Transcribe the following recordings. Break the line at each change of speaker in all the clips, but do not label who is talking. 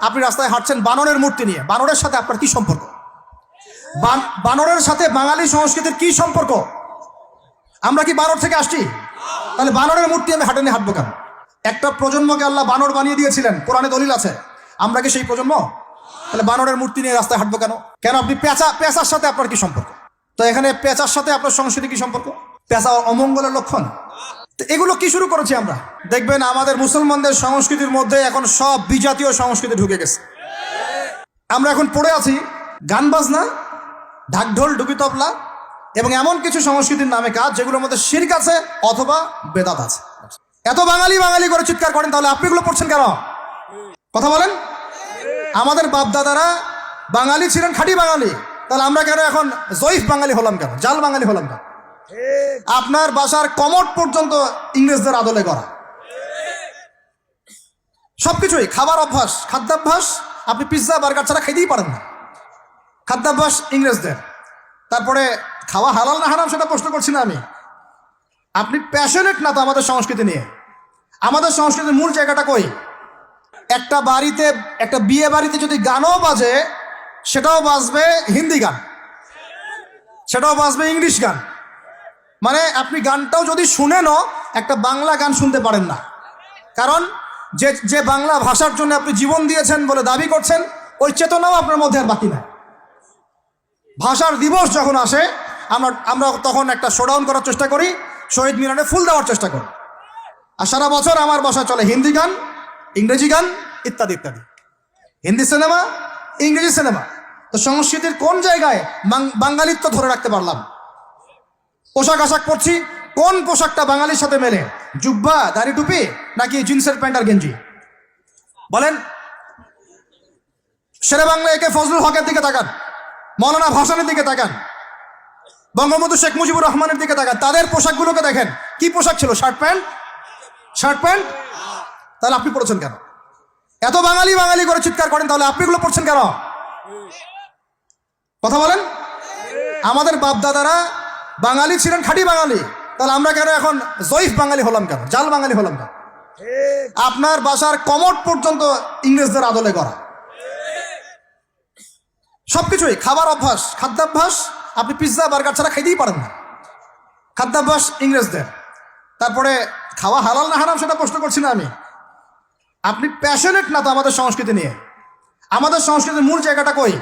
আপনি রাস্তায় হাঁটছেন বানরের মূর্তি নিয়ে, বানরের সাথে আপনার কি সম্পর্ক? বানরের সাথে বাঙালি সংস্কৃতির কি সম্পর্ক? আমরা কি বানর থেকে আসছি? তাহলে বানরের মূর্তি আমি হাঁটে নিয়ে হাঁটবো কেন? একটা প্রজন্মকে আল্লাহ বানর বানিয়ে দিয়েছিলেন, কোরআনে দলিল আছে। আমরা কি সেই প্রজন্ম? তাহলে বানরের মূর্তি নিয়ে রাস্তায় হাঁটবো কেন? কেন আপনি পেঁচার সাথে আপনার কি সম্পর্ক? তো এখানে পেঁচার সাথে আপনার সংস্কৃতি কি সম্পর্ক? পেঁচা অমঙ্গলের লক্ষণ। তো এগুলো কি শুরু করেছি আমরা? দেখবেন আমাদের মুসলমানদের সংস্কৃতির মধ্যে এখন সব বিজাতীয় সংস্কৃতি ঢুকে গেছে। আমরা এখন পড়ে আছি গান বাজনা, ঢাকঢোল, ডুকি তবলা এবং এমন কিছু সংস্কৃতির নামে কাজ যেগুলোর মধ্যে শিরক আছে অথবা বেদাত আছে। এত বাঙালি বাঙালি করে চিৎকার করেন, তাহলে আপনি এগুলো পড়ছেন কেন? কথা বলেন। আমাদের বাপদাদারা বাঙালি ছিলেন, খাঁটি বাঙালি, তাহলে আমরা কেন এখন জয়ীফ বাঙালি হলাম কেন? জাল বাঙালি হলাম কেন? আপনার বাসার কমোড পর্যন্ত ইংরেজদের আদলে করা। সবকিছুই খাবার অভ্যাস, খাদ্যাভ্যাস, আপনি পিৎজা বার্গার ছাড়া খেতেই পারেন না, খাদ্যাভ্যাস ইংরেজদের। তারপরে খাওয়া হালাল না হারাম সেটা প্রশ্ন করছি না আমি, আপনি প্যাশনেট না তো আমাদের সংস্কৃতি নিয়ে। আমাদের সংস্কৃতির মূল জায়গাটা কই? একটা বাড়িতে, একটা বিয়ে বাড়িতে যদি গানও বাজে, সেটাও বাজবে হিন্দি গান, সেটাও বাজবে ইংলিশ গান। মানে আপনি গানটাও যদি শুনেনও একটা বাংলা গান শুনতে পারেন না, কারণ যে বাংলা ভাষার জন্য আপনি জীবন দিয়েছেন বলে দাবি করছেন, ওই চেতনাও আপনার মধ্যে আর বাকি নাই। ভাষার দিবস যখন আসে আমরা তখন একটা শোডাউন করার চেষ্টা করি, শহীদ মিনারে ফুল দেওয়ার চেষ্টা করি, আর সারা বছর আমার বাসায় চলে হিন্দি গান, ইংরেজি গান ইত্যাদি ইত্যাদি, হিন্দি সিনেমা, ইংরেজি সিনেমা। তো সংস্কৃতির কোন জায়গায় বাঙালিত্ব ধরে রাখতে পারলাম? পোশাক আশাক পরছি, কোন পোশাকটা বাঙালির সাথে মেলে? জুব্বা, দাড়ি টুপি, নাকি জিন্সের প্যান্ট আর গেঞ্জি? বলেন। শেরে বাংলা একে ফজলুল হকের দিকে তাকান, মৌলানা ভাসানের দিকে তাকান, বঙ্গবন্ধু শেখ মুজিবুর রহমানের দিকে তাকান, তাদের পোশাকগুলোকে দেখেন। কি পোশাক ছিল? Shirt pant, shirt pant. তাহলে আপনি পড়ছেন কেন? এত বাঙালি বাঙালি করে চিৎকার করেন, তাহলে আপনি এগুলো পড়ছেন কেন? কথা বলেন। আমাদের বাপদাদারা বাঙালি ছিলেন, খাঁটি বাঙালি, তাহলে আমরা কেন এখন জয়ীফ বাঙালি হলাম কেন? জাল বাঙালি হলাম কেন? আপনার বাসার কমোড পর্যন্ত ইংরেজদের আদলে করা। সবকিছুই খাবার অভ্যাস, খাদ্যাভ্যাস, আপনি পিৎজা বার্গার ছাড়া খেতেই পারেন না, খাদ্যাভ্যাস ইংরেজদের। তারপরে খাওয়া হালাল না হারাম সেটা প্রশ্ন করছি না আমি, আপনি প্যাশনেট না তো আমাদের সংস্কৃতি নিয়ে। আমাদের সংস্কৃতির মূল জায়গাটা কই?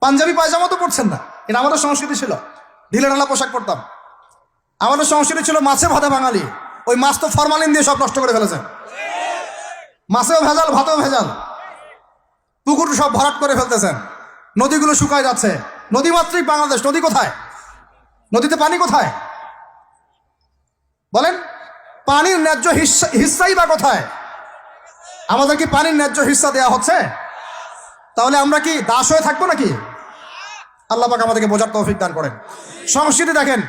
পাঞ্জাবি পায়জামা তো পড়ছেন না, এটা আমাদের সংস্কৃতি ছিল। ঢিলে ঢালা পোশাক পরতাম। আমাদের সংস্কৃতি ছিল মাছে ভাতে বাঙালি। ওই মাছ তো ফরমালিন দিয়ে সব নষ্ট করে ফেলেছেন। মাছেও ভেজাল, ভাতেও ভেজাল, পুকুর সব ভরাট করে ফেলতেছেন, নদীগুলো শুকায় যাচ্ছে। নদীমাতৃক বাংলাদেশ, নদী কোথায়? নদীতে পানি কোথায়? বলেন। পানির ন্যায্য হিস্সাই বা কোথায়? আমাদের কি পানির ন্যায্য হিস্সা দেওয়া হচ্ছে? তাহলে আমরা কি দাস হয়ে থাকবো নাকি? আল্লাহ পাক আমাদেরকে বোঝার তৌফিক দান করেন। সংস্কৃতি দেখেন,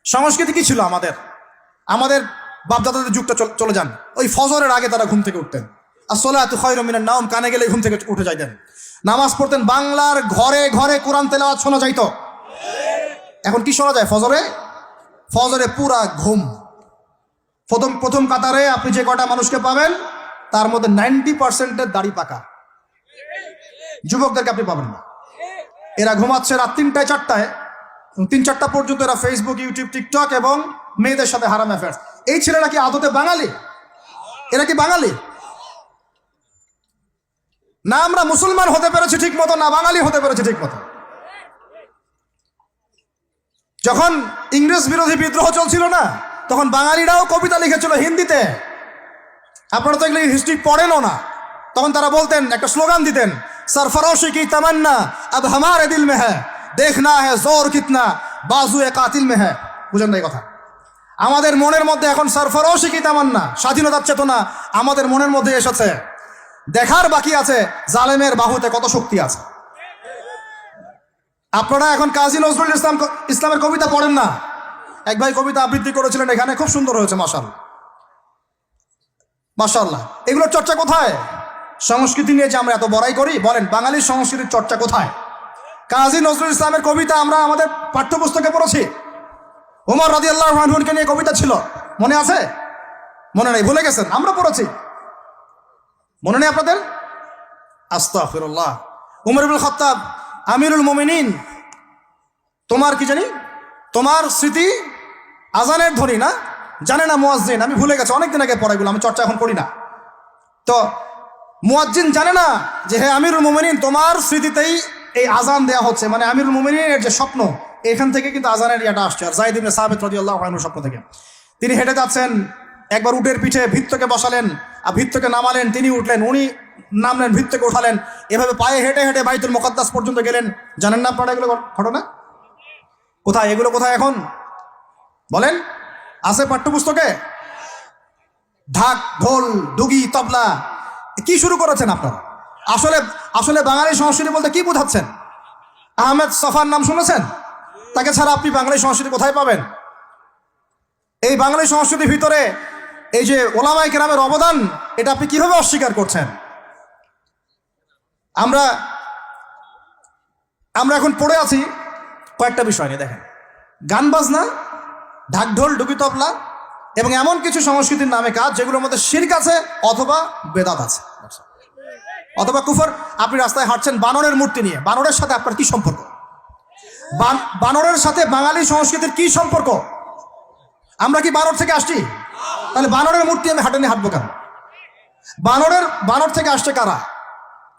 সংস্কৃতি কি ছিল আমাদের? আমাদের বাপদাদাদের যুগটা চলে যান, ওই ফজরের আগে তারা ঘুম থেকে উঠতেন। আসসালাতু খায়রুম মিনান নাওম, কানে গেলে ঘুম থেকে উঠে যাইতেন, নামাজ পড়তেন। বাংলার ঘরে ঘরে কোরআন তেলাওয়াত শোনা যাইত। এখন কি শোনা যায়? ফজরে পুরা ঘুম। প্রথম কাতারে আপনি যে কটা মানুষকে পাবেন, তার মধ্যে 90% দাড়ি পাকা। যুবকদেরকে আপনি পাবেন না। এরা ঘুমাচ্ছে রাত 3টায় 4টায়, 3-4টা পর্যন্ত এরা ফেসবুক, ইউটিউব, টিকটক এবং মেয়েদের সাথে হারাম অ্যাফেয়ার্স। এই ছেলেরা কি আদতে বাঙালি? এরা কি বাঙালি? না আমরা মুসলমান হতে পেরেছি ঠিক মতো, না বাঙালি হতে পেরেছি ঠিক মতো। যখন ইংরেজ বিরোধী বিদ্রোহ চলছিল না, তখন বাঙালিরাও কবিতা লিখেছিল হিন্দিতে। আপনারা তো এগুলো হিস্ট্রি পড়েনও না। তখন তারা বলতেন, একটা স্লোগান দিতেন, सरफरोशी की तमन्ना अब हमारे दिल में है, देखना है जोर कितना बाजुए कातिल में है। বুঝেন না এই কথা? আমাদের মনের মধ্যে এখন सरफरोशी की तमन्ना, স্বাধীনতার চেতনা আমাদের মনের মধ্যে এসেছে। দেখার বাকি আছে জালেমের বাহুতে কত শক্তি আছে। আপনারা এখন কাজী নজরুল ইসলামের কবিতা পড়েন না? এক ভাই কবিতা আবৃত্তি করেছিলেন এখানে, খুব সুন্দর হয়েছে, মাশাআল্লাহ মাশাআল্লাহ। এগুলোর চর্চা কোথায়? সংস্কৃতি নিয়ে যে আমরা এত বড়াই করি, বলেন বাঙালির সংস্কৃতির চর্চা কোথায়? কাজী নজরুল ইসলামের কবিতা আমরা আমাদের পাঠ্যপুস্তকে পড়েছি। ওমর রাদিয়াল্লাহু আনহুকে নিয়ে কবিতা ছিল, মনে আছে? মনে নেই, ভুলে গেছেন? আমরা পড়েছি। মনে নেই আপনাদের? আস্তাগফিরুল্লাহ। উমর ইবনে খাত্তাব আমিরুল মুমিনিন, তোমার কি জানি, তোমার স্মৃতি আজানের ধ্বনি না, জানে না মুয়াজ্জিন, আমি ভুলে গেছি, অনেকদিন আগে পড়াইগুলো, আমি চর্চা এখন করি না। তো মুয়াজ্জিন জানে না যে হে আমিরুল মুমিনিন, তোমার স্মৃতিতেই এই আজান দেয়া হচ্ছে, মানে আমিরুল মুমিনিনের যে স্বপ্ন, এখান থেকে কিন্তু আজানের ইয়াটা আসছে। আর যায়েদ ইবনে সাবিত রাদিয়াল্লাহু আনহুর স্বপ্ন থেকে তিনি হেঁটে যাচ্ছেন, একবার উটের পিঠে ভৃত্যকে বসালেন আর ভৃত্যকে নামালেন, তিনি উঠলেন, উনি নামলেন, ভৃত্যকে উঠালেন, এভাবে পায়ে হেঁটে হেঁটে বাইতুল মুকাদ্দাস পর্যন্ত গেলেন। জানেন না আপনারা এগুলো ঘটনা? কোথায় এগুলো, কোথায় এখন বলেন? আছে পাঠ্যপুস্তকে? ঢাক, ঢোল, ডুগি, তবলা, কি শুরু করেছেন আপনারা? আসলে আসলে বাঙালি সংস্কৃতি বলতে কি বোঝাচ্ছেন? আহমেদ সফার নাম শুনেছেন? তাকে ছাড়া আপনি বাঙালি সংস্কৃতি কোথায় পাবেন? এই বাঙালি সংস্কৃতির ভিতরে এই যে ওলামায়ে কেরামের অবদান, এটা আপনি কিভাবে অস্বীকার করছেন? আমরা এখন পড়ে আছি কয়েকটা বিষয় নিয়ে। দেখেন, গান বাজনা, ঢাকঢোল, ডুগি, তবলা এবং এমন কিছু সংস্কৃতির নামে কাজ যেগুলোর মধ্যে শিরক আছে অথবা বেদাত আছে অথবা কুফর। আপনি রাস্তায় হাঁটছেন বানরের মূর্তি নিয়ে, বানরের সাথে আপনার কি সম্পর্ক? বানরের সাথে বাঙালি সংস্কৃতির কি সম্পর্ক? আমরা কি বানর থেকে আসছি? তাহলে বানরের মূর্তি আমি হাঁটে নিয়ে হাঁটবো কেন? বানর থেকে আসছে কারা?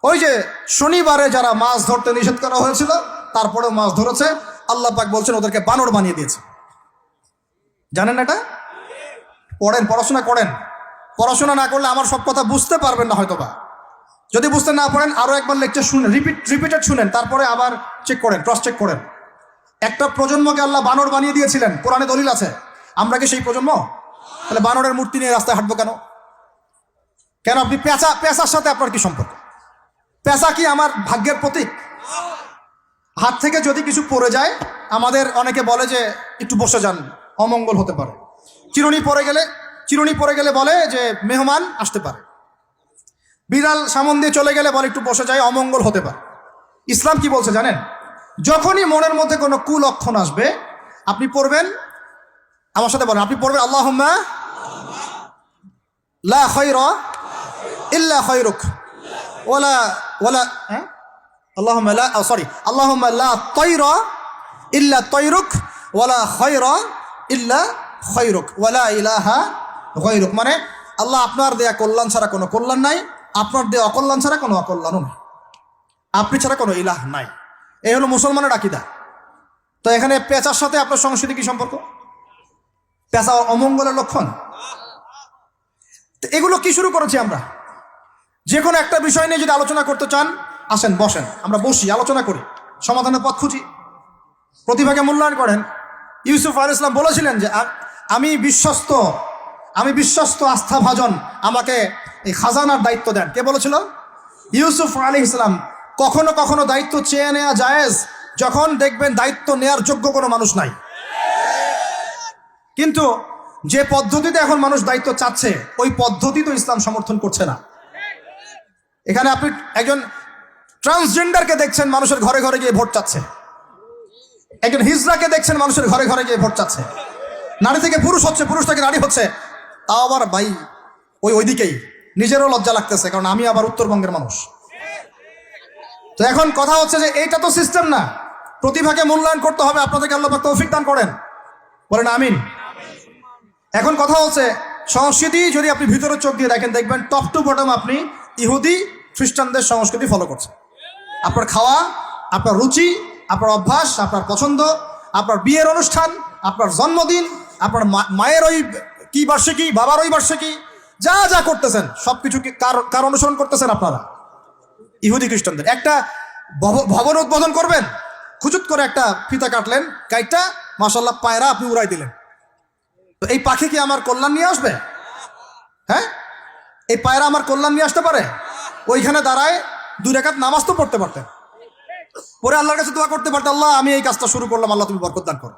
ওই যে শনিবারে যারা মাছ ধরতে নিষেধ করা হয়েছিল, তারপরেও মাছ ধরেছে, আল্লাহ পাক বলছেন ওদেরকে বানর বানিয়ে দিয়েছে। জানেন এটা? পড়েন, পড়াশোনা করেন। পড়াশোনা না করলে আমার সব কথা বুঝতে পারবেন না হয়তোবা। যদি বুঝতে না পারেন আরো একবার লেকচার শুনেন, রিপিটেড শুনেন, তারপরে আবার চেক করেন, ক্রস চেক করেন। একটা প্রজন্মকে আল্লাহ বানর বানিয়ে দিয়েছিলেন, কোরআনে দলিল আছে। আমরা কি সেই প্রজন্ম? তাহলে বানরের মূর্তি নিয়ে রাস্তায় হাঁটবো কেন? কেন আপনি পেঁচার সাথে আপনার কি সম্পর্ক? পেঁচা কি আমার ভাগ্যের প্রতীক? হাত থেকে যদি কিছু পড়ে যায়, আমাদের অনেকে বলে যে একটু বসে যান, অমঙ্গল হতে পারে। চিরুনি পড়ে গেলে বলে যে মেহমান আসতে পারে। বিড়াল সামন দিয়ে চলে গেলে বলে একটু বসে যায়, অমঙ্গল হতে পারে। ইসলাম কি বলছে জানেন? যখনই মনের মধ্যে কোনো কুলক্ষণ আসবে, আপনি পড়বেন, আমার সাথে বলেন, আপনি পড়বেন আল্লাহুম্মা লা খায়রা ইল্লা খায়রুক ওয়ালা আল্লাহুম্মা লা তায়রা ইল্লা তায়রুক ওয়ালা খায়রা ইল্লা খায়রুক ওয়ালা ইলাহা গায়রুক। মানে আল্লাহ আপনার দেয়া কল্যাণ ছাড়া কোনো কল্যাণ নাই, আপনার দেয়া অকল্যাণ ছাড়া কোনো অকল্যাণও নাই, আপনি ছাড়া কোনো ইলাহ নাই। এই হলো মুসলমানের আকীদা। তো এখানে পেঁচার সাথে আপনার সংস্কৃতি কি সম্পর্ক? পেঁচা অমঙ্গলের লক্ষণ। তো এগুলো কি শুরু করেছি আমরা? যে কোনো একটা বিষয় নিয়ে যদি আলোচনা করতে চান, আসেন, বসেন, আমরা বসি, আলোচনা করি, সমাধানের পথ খুঁজি, প্রতিভাকে মূল্যায়ন করেন। ইউসুফ আলাইহিস সালাম বলেছিলেন যে আমি বিশ্বস্ত আস্থাভাজন, আমাকে এই খাজানার দায়িত্ব দেন। কে বলেছিল? ইউসুফ আলাইহিস সালাম। কখনো কখনো দায়িত্ব চেয়ে নেওয়া জায়েজ, যখন দেখবেন দায়িত্ব নেয়ার যোগ্য কোনো মানুষ নাই। কিন্তু যে পদ্ধতিতে এখন মানুষ দায়িত্ব চাচ্ছে, ওই পদ্ধতি তো ইসলাম সমর্থন করছে না। এখানে আপনি একজন ট্রান্সজেন্ডারকে দেখছেন মানুষের ঘরে ঘরে গিয়ে ভোট চাচ্ছে, একজন হিজড়াকে দেখছেন মানুষের ঘরে ঘরে গিয়ে ভোট চাচ্ছে, নারী থেকে পুরুষ হচ্ছে, পুরুষ থেকে নারী হচ্ছে, তাও আবার ভাই ওইদিকেই। নিজেরও লজ্জা লাগতেছে, কারণ আমি আবার উত্তরবঙ্গের মানুষ। তো এখন কথা হচ্ছে যে এইটা তো সিস্টেম না, প্রতিভাকে মূল্যায়ন করতে হবে। আপনাদেরকে আল্লাহ পাক তৌফিক দান করেন, বলেন আমিন। এখন কথা হচ্ছে সংস্কৃতি যদি আপনি ভিতরে চোখ দিয়ে দেখেন, দেখবেন টপ টু বটম আপনি ইহুদি খ্রিস্টানদের সংস্কৃতি ফলো করছেন। আপনার খাওয়া, আপনার রুচি, আপনার অভ্যাস, আপনার পছন্দ, আপনার বিয়ের অনুষ্ঠান, আপনার জন্মদিন, আপনার মায়ের ওই কি বার্ষিকী, বাবার ওই বার্ষিকী, যা যা করতেছেন সবকিছু কার অনুসরণ করতেছেন আপনারা? ইহুদি খ্রিস্টানদের। একটা ভবন উদ্বোধন করবেন, খুচুত করে একটা ফিতা কাটলেন, কাইটটা মাশাআল্লাহ পায়রা আপনি উড়াই দিলেন। তো এই পাখি কি আমার কল্যাণ নিয়ে আসবে? হ্যাঁ, এই পায়রা আমার কল্যাণ নিয়ে আসতে পারে? ওইখানে দাঁড়ায় 2 রাকাত নামাজ তো পড়তে পারতেন, পরে আল্লাহর কাছে দোয়া করতে পারতেন, আল্লাহ আমি এই কাজটা শুরু করলাম, আল্লাহ তুমি বরকত দান করো।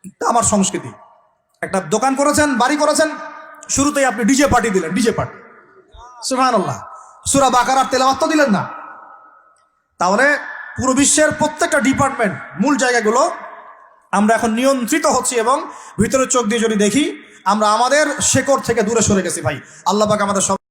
এটা আমার সংস্কৃতি। একটা দোকান করেছেন, বাড়ি করেছেন, শুরুতেই আপনি ডিজে পার্টি দিলেন, ডিজে পার্টি, সুবহানাল্লাহ, সূরা বাকারার তেলাওয়াত তো দিলেন না। তাহলে পুরো বিশ্বের প্রত্যেকটা ডিপার্টমেন্ট, মূল জায়গাগুলো আমরা এখন নিয়ন্ত্রিত হচ্ছি, এবং ভিতরে চোখ দিয়ে যদি দেখি আমরা আমাদের শেকড় থেকে দূরে সরে গেছি। ভাই আল্লাহ পাক আমাদের সব